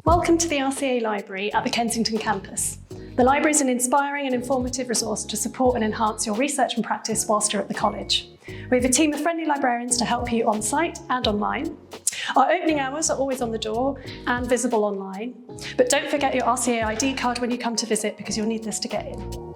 Welcome to the RCA Library at the Kensington campus. The library is an inspiring and informative resource to support and enhance your research and practice whilst you're at the college. We have a team of friendly librarians to help you on site and online. Our opening hours are always on the door and visible online, but don't forget your RCA ID card when you come to visit because you'll need this to get in.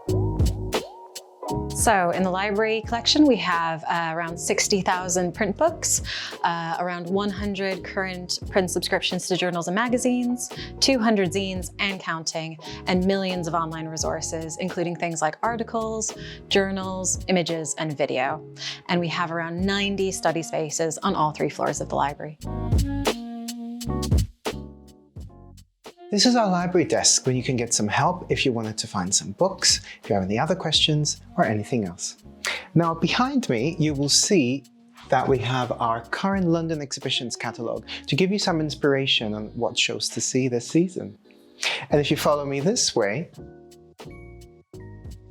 So in the library collection, we have around 60,000 print books, around 100 current print subscriptions to journals and magazines, 200 zines and counting, and millions of online resources, including things like articles, journals, images, and video. And we have around 90 study spaces on all 3 floors of the library. This is our library desk where you can get some help if you wanted to find some books, if you have any other questions, or anything else. Now, behind me, you will see that we have our current London exhibitions catalogue to give you some inspiration on what shows to see this season. And if you follow me this way,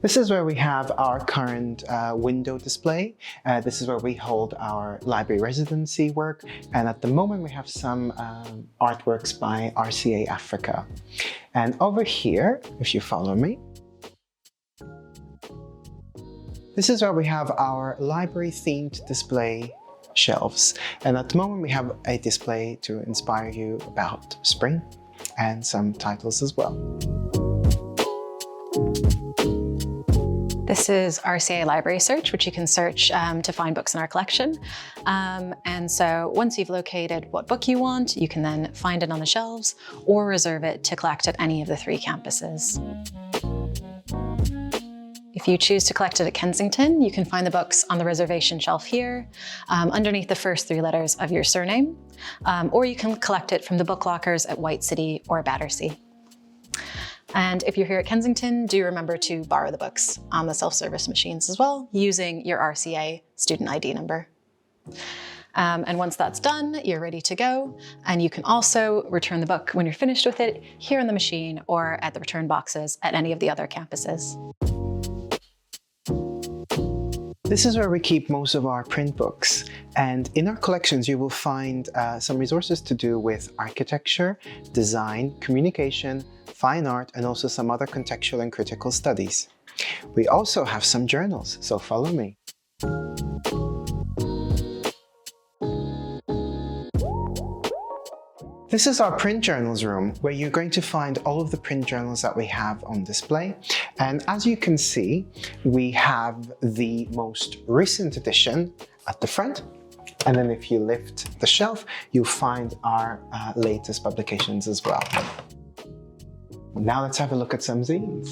this is where we have our current window display. This is where we hold our library residency work. And at the moment, we have some artworks by RCA Africa. And over here, if you follow me, this is where we have our library-themed display shelves. And at the moment, we have a display to inspire you about spring and some titles as well. This is RCA Library Search, which you can search to find books in our collection. And so once you've located what book you want, you can then find it on the shelves or reserve it to collect at any of the 3 campuses. If you choose to collect it at Kensington, you can find the books on the reservation shelf here, underneath the first 3 letters of your surname, or you can collect it from the book lockers at White City or Battersea. And if you're here at Kensington, do remember to borrow the books on the self-service machines as well, using your RCA student ID number. And once that's done, you're ready to go. And you can also return the book when you're finished with it here on the machine or at the return boxes at any of the other campuses. This is where we keep most of our print books. And in our collections, you will find some resources to do with architecture, design, communication, fine art, and also some other contextual and critical studies. We also have some journals, so follow me. This is our print journals room, where you're going to find all of the print journals that we have on display. And as you can see, we have the most recent edition at the front. And then if you lift the shelf, you'll find our latest publications as well. Now let's have a look at some zines.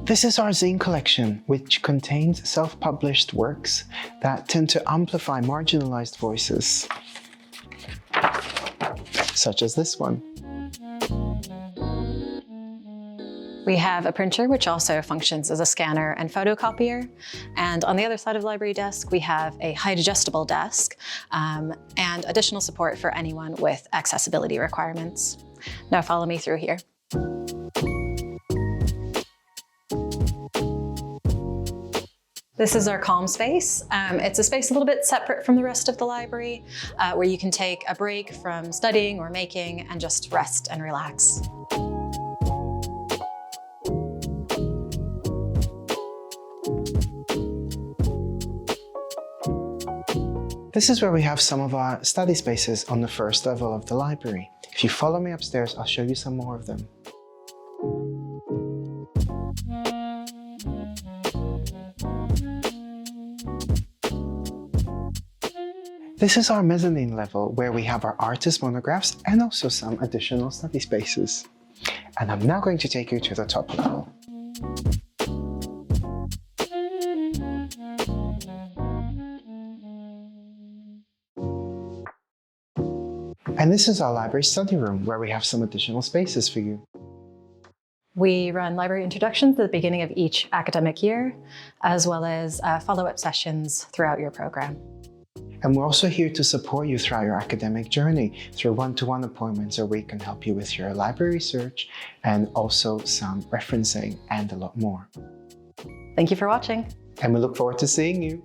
This is our zine collection, which contains self-published works that tend to amplify marginalized voices, such as this one. We have a printer which also functions as a scanner and photocopier. And on the other side of the library desk, we have a height adjustable desk and additional support for anyone with accessibility requirements. Now follow me through here. This is our calm space. It's a space a little bit separate from the rest of the library where you can take a break from studying or making and just rest and relax. This is where we have some of our study spaces on the first level of the library. If you follow me upstairs, I'll show you some more of them. This is our mezzanine level, where we have our artist monographs and also some additional study spaces. And I'm now going to take you to the top level. And this is our library study room, where we have some additional spaces for you. We run library introductions at the beginning of each academic year, as well as follow-up sessions throughout your program. And we're also here to support you throughout your academic journey through one-to-one appointments where we can help you with your library research and also some referencing and a lot more. Thank you for watching. And we look forward to seeing you.